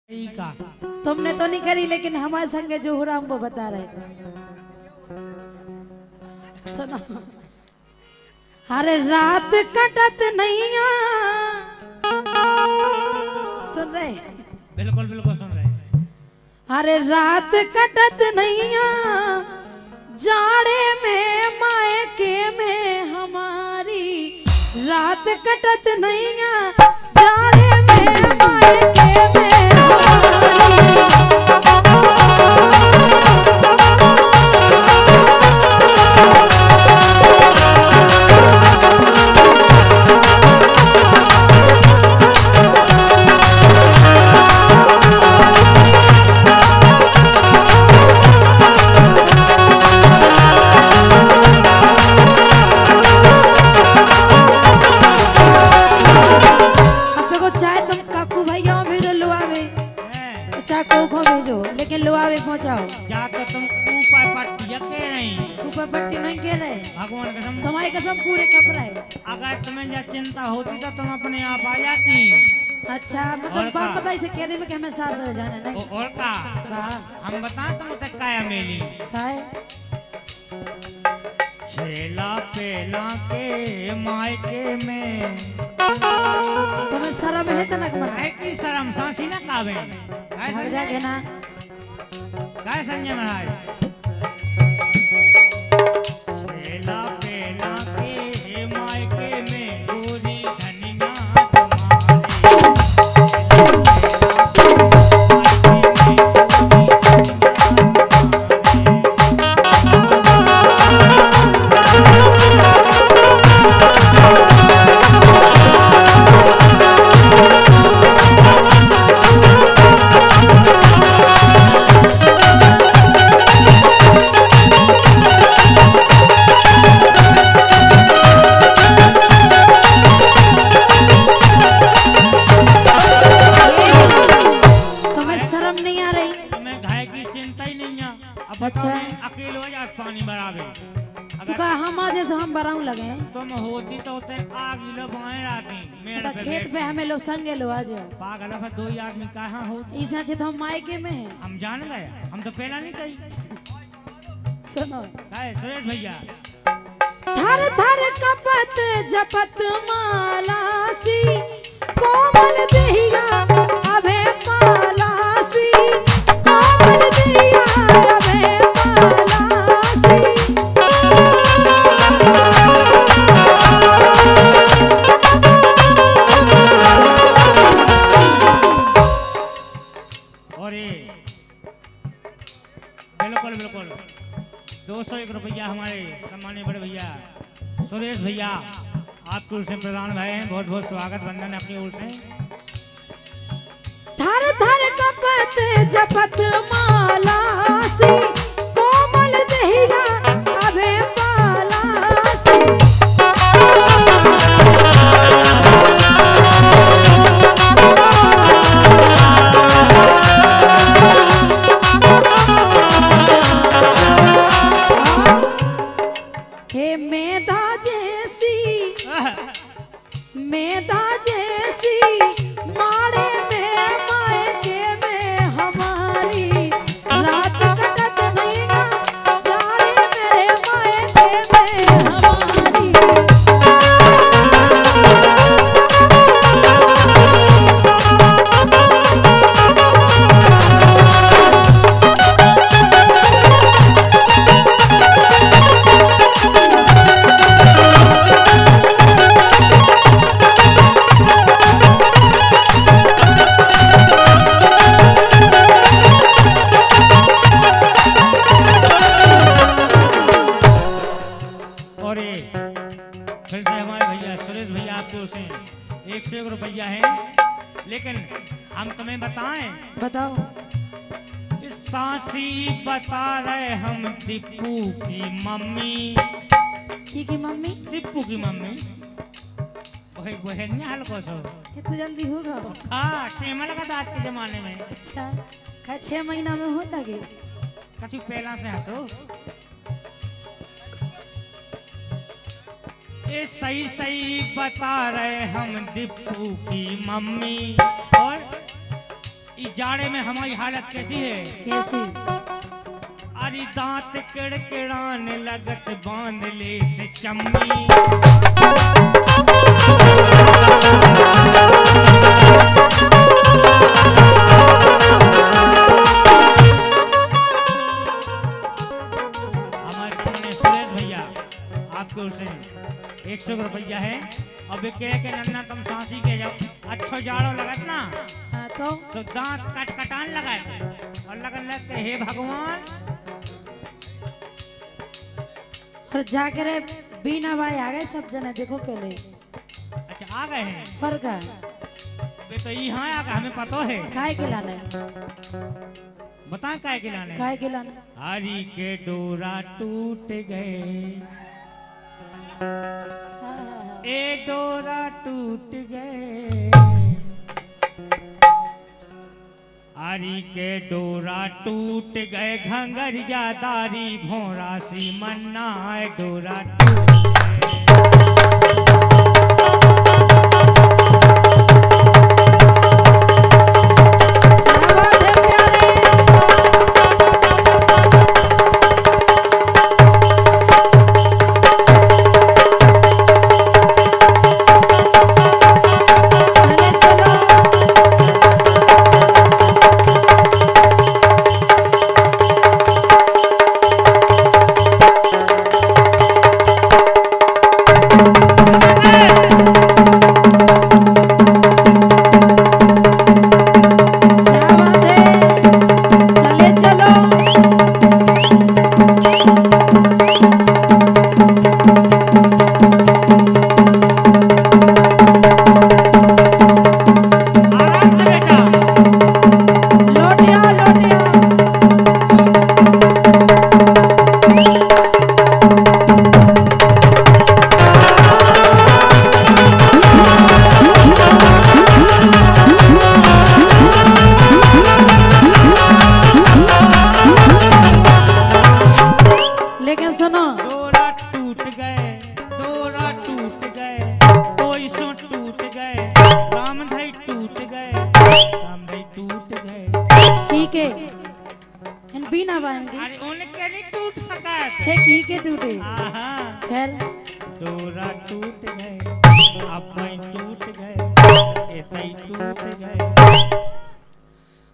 का तुमने तो नहीं करी, लेकिन हमारे संगे जो हो रहा हमको बता रहे। सुनो, हर रात कटत नहीं सुन रहे? बिल्कुल बिल्कुल सुन रहे। हर रात कटत नहीं जाड़े में मायके में हमारी रात कटत नहीं जाड़े में मायके में लेकिन लुआवे पहुंचाओ। जा तो तुम ऊपर पट्टी के नहीं, ऊपर पट्टी नहीं के रहे। भगवान कसम, तुम्हारी कसम पूरे कपड़े। अगर तुम्हें जब चिंता होती तो तुम अपने आप आ जाती। अच्छा, मतलब बाप पता इसे कह दे में कि हमें सास रह जाना नहीं। और का हम बता तुम तक काया मेली काहे छेला पेला के मायके में तुम्हें शर्म है तनक में? काहे की शर्म सांसी ना कावे काहे भाग जाके ना काहे संजय महाराज छेला पेला के मायके में गोरी धनिया अच्छा अकेले हो जात पानी बराबर। सुखा हम आज से हम बराऊ लगे तुम होती तो उते आग लो बाएं राती मेरे पे खेत पे हमें लोग संगे लो आज पागल है। दो ही आदमी कहाँ हो ऐसा तो हम मायके में हैं। हम जान गए, हम तो पहला नहीं कही। सुनो काय सुरेश भैया थर थर कपत जपत मालासी कोमल देहिया अबे पालासी कोमल देहिया अबे पालासी। और ये बिल्कुल बिल्कुल 201 रुपया हमारे सम्मानीय बड़े भैया सुरेश भैया आपकी ओर से प्रदान भाई हैं। बहुत बहुत स्वागत वंदन अपनी ओर से। थर थर कपत जपत मालासी कोमल देहिया अबे पालासी। हे मेधा जैसी मेधा जैसी माड़े में मायके में हमारी रात कटत नहीं जाड़े मेरे मायके में हमारी। और ये फिर से हमारे भैया सुरेश भैया आपकी ओर से 101 रुपया है। लेकिन हम तुम्हें बताएं, बताओ इस सासी बता रहे हम टिप्पू की मम्मी की मम्मी टिप्पू की मम्मी वही वही नहीं हल्को सो इतना जल्दी होगा? हाँ टेमा लगा था आज के जमाने में। अच्छा खा 6 महीना में होता के कछु पहला से हटो। ये सही सही बता रहे हम दीपू की मम्मी। और इस जाड़े में हमारी हालत कैसी है? कैसी? अरे दांत किड़किड़ाने लगत बांध लेते चम्मी। आपके ओर से 100 रुपया है। अब के नन्ना तुम सांसी के जब अच्छो जाड़ो लगत ना तो दांत कटकटान लगाए और लगन लगते हे भगवान। और जाके रे बीना भाई आ गए सब जने देखो पहले। अच्छा आ गए हैं। फर्क है बे तो यहाँ आ गए हमें पता है। काय खिलाने? बताएं काय खिलाने? काय खिलाने? हरी के डोरा टूट गए, ए डोरा टूट गए, हरी के डोरा टूट गए, घंगरिया दारी भोरा सी मन्ना डोरा टूट बीना बांधी। अरे उनके नहीं टूट सका थे की के टूटे? फिर डोरा टूट गए, अब मैं टूट गए, एतई टूट गए,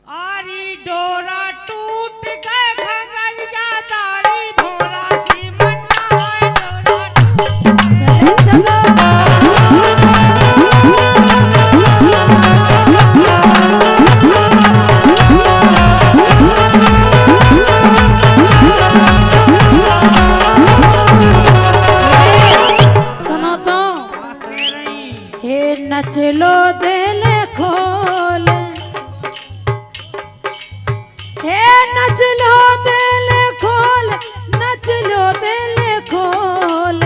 आरी डोरा टूट गए, घंगरिया दारी भोरा सी मन्ना डोरा टूट चलो नचलो दिल खोल, हे नचलो दिल खोल, नचलो दिल खोल,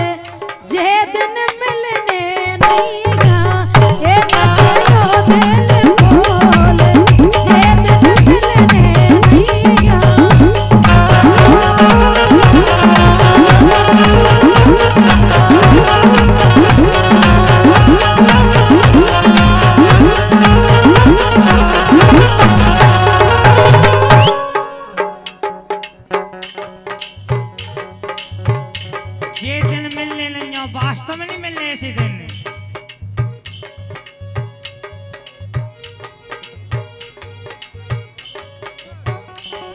जे दिन मिलने नहीं गा, हे नचलो दिल खोल, जे दिन मिलने नहीं गा। ये दिन मिलने नहीं, वास्तव में नहीं मिलने ऐसे दिन।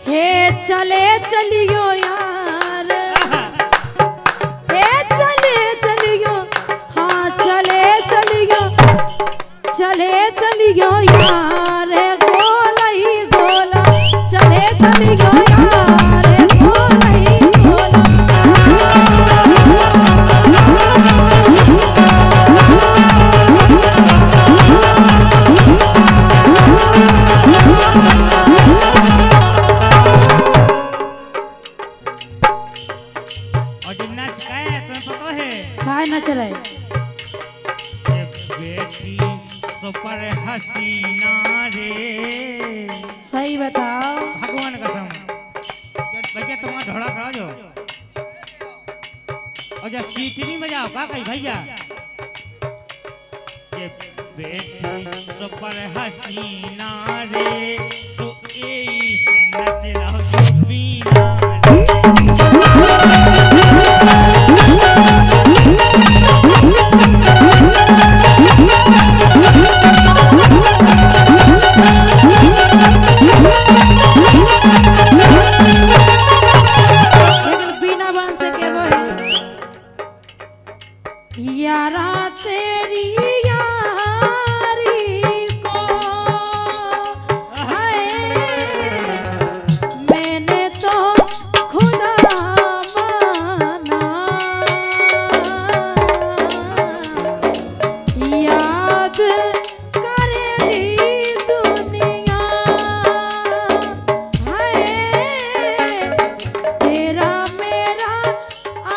हे चले चलियो यार, हे चले चलियो, हाँ चले चलियो, चले चलियो यार, गोला ही गोला, चले चलियो यार, गोला ही गोला। ना चले बेटी सुपर हसीना रे, सही बताओ भगवान कसम। भैया तुम्हारा ढोड़ा करा जो और जब सीटी नहीं बजाओ का कहीं भैया, ये बेटी सुपर हसीना रे तो ए से नच रहो जो बीना लेकिन बिना बांध से के वो है यारा तेरी यारी को हाय मैंने तो खुदा माना याद करेगी दुनिया हाय तेरा मेरा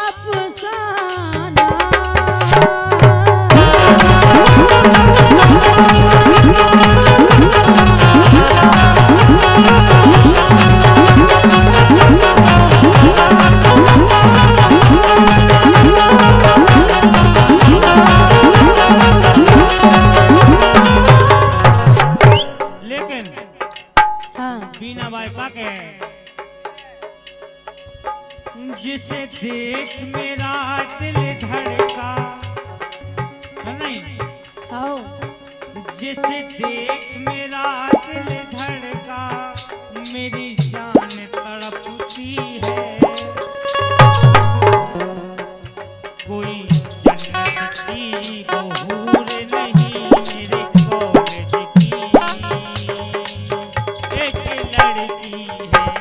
अफसाना लेकिन हाँ बीना बाई का के जिसे देख मेरा दिल धड़का है नहीं आओ जिसे देख मेरा दिल धड़का मेरी जान तड़पती है कोई जन्नत की बहूर नहीं मेरे कॉलेज की एक लड़की है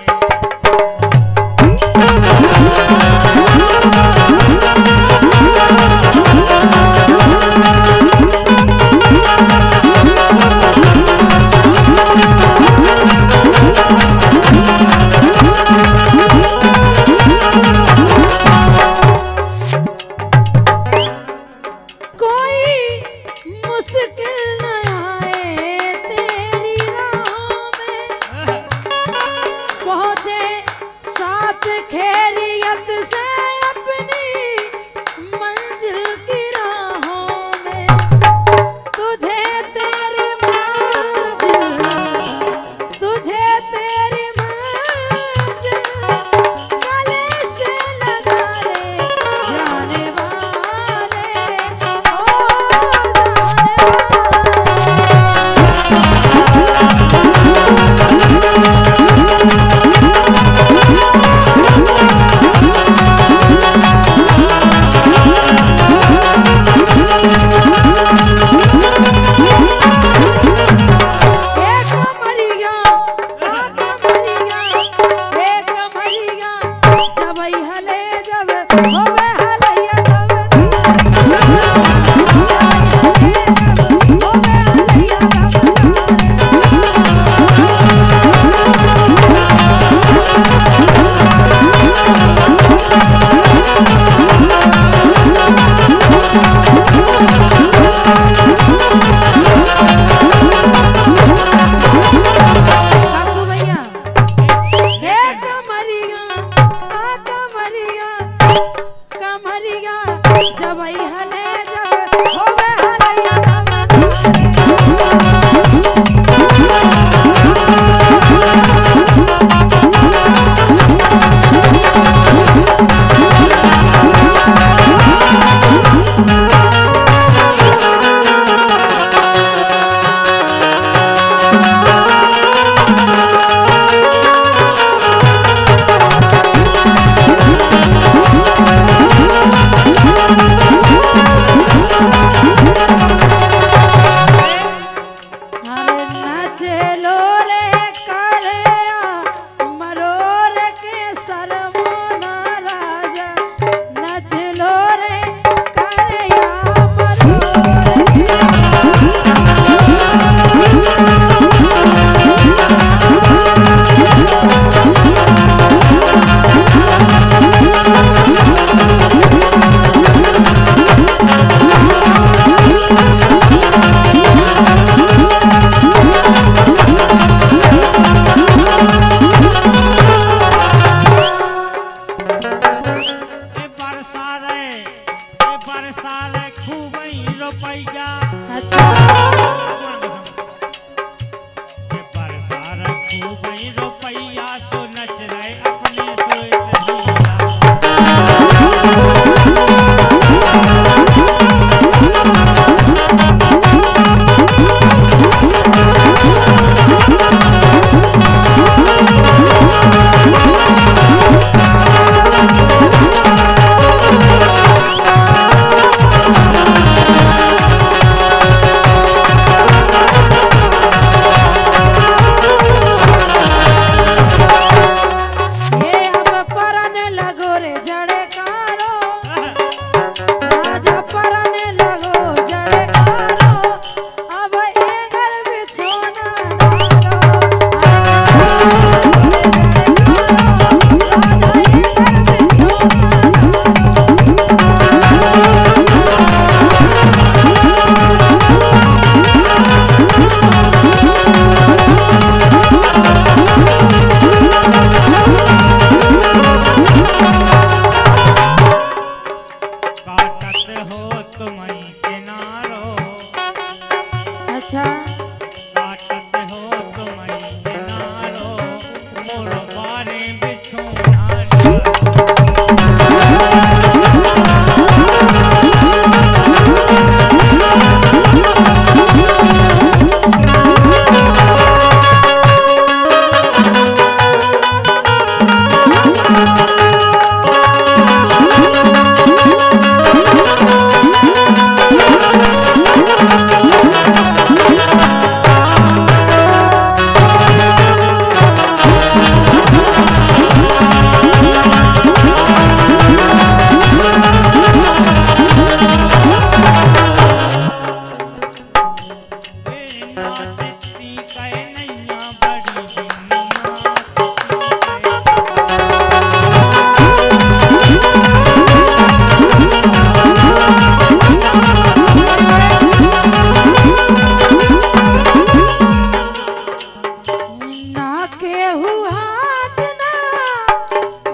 केहू हाटना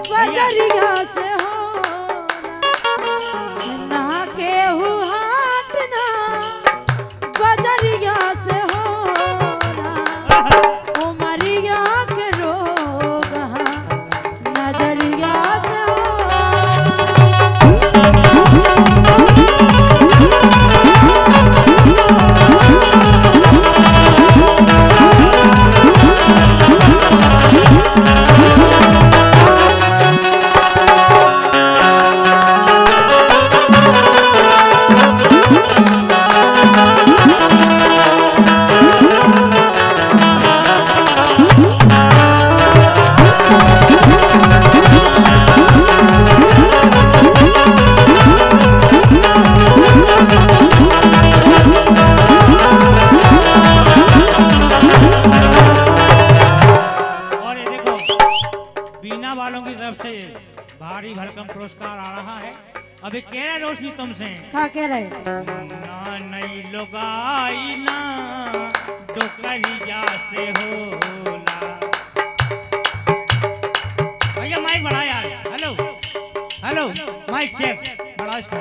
बजरिया से ना केहू हाटना बजरिया से उमरिया के रोग नजरिया से वालों की तरफ से भारी भरकम पुरस्कार आ रहा है। अभी कह रहे रोशनी तुमसे क्या कह रहे ना नई लोगाई ना डोकरिया से होला। भैया माइक बढ़ा यार। हेलो हेलो माइक चेक बढ़ा इसको।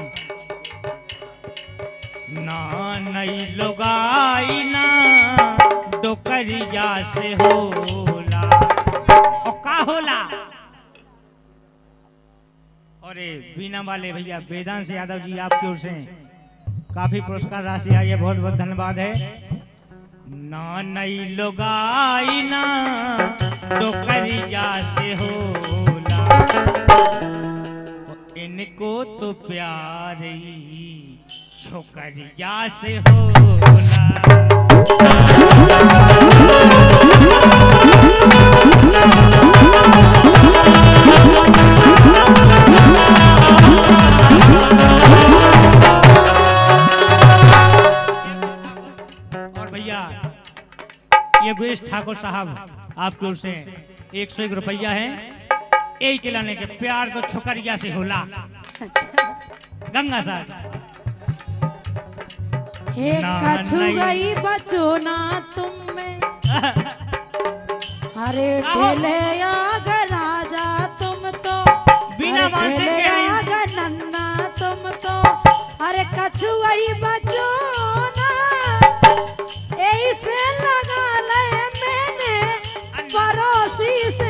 ना नई लोगाई ना डोकरिया से होला। और का होला? अरे बीना वाले भैया वेदांत यादव जी आपकी ओर से काफी पुरस्कार राशि आई है, बहुत बहुत धन्यवाद है। ना नई लोगाई ना डोकरिया से होला, इनको तो प्यारी छोकरिया से होला। ये गुएश ठाकुर साहब आपकी ओर से 101 रुपया है। एक लाने के प्यार तो छोकरिया से होला। गंगा साहब हे कछु गई बचो ना तुम में अरे ढेले आगा राजा तुम तो बिना मानसे के आगा नन्ना तुम तो अरे कछु गई बचो ना ऐसे लगा ले मैंने पड़ोसी से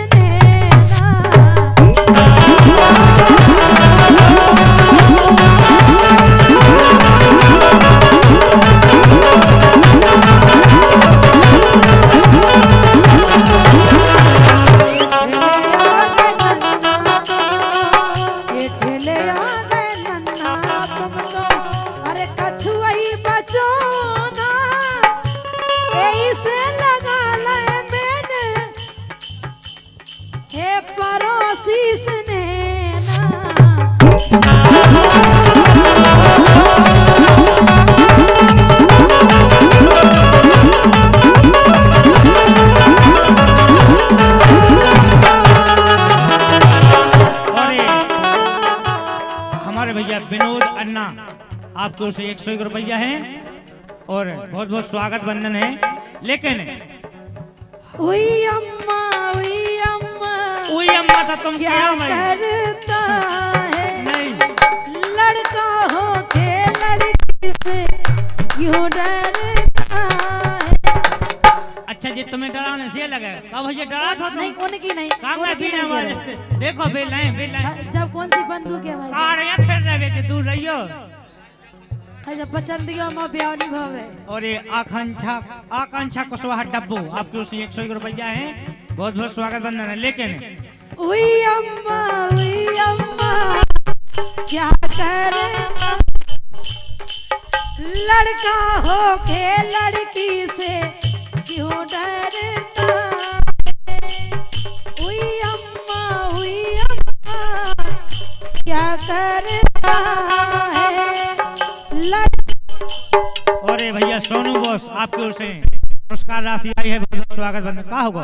विनोद अन्ना आपकी ओर से 101 रुपया है और बहुत बहुत स्वागत बंधन है। लेकिन उई अम्मा तो तुम क्या करता है? नहीं लड़का हो के लड़की से क्यों डरता है? अच्छा जी तुम्हें डराने से लगा अब भैया डरा था नहीं उनकी नहीं काम देखो बेल जब कौन सी बंदूक है भाई कार या छेड़ रहे के दूर रहियो जब पचंदियों में ब्यावनी भवे। और ये आकांक्षा कुशवाहा डब्बू आपके ओर से 101 रुपया है, बहुत बहुत स्वागत बंधन है। लेकिन उई अम्मा क्या करे लड़का हो के लड़की से क्यों डरता है? उई अम्मा क्या करता है? और भैया सोनू बॉस आपकी ओर से पुरस्कार राशि आई है, बहुत स्वागत बंधन। का होगा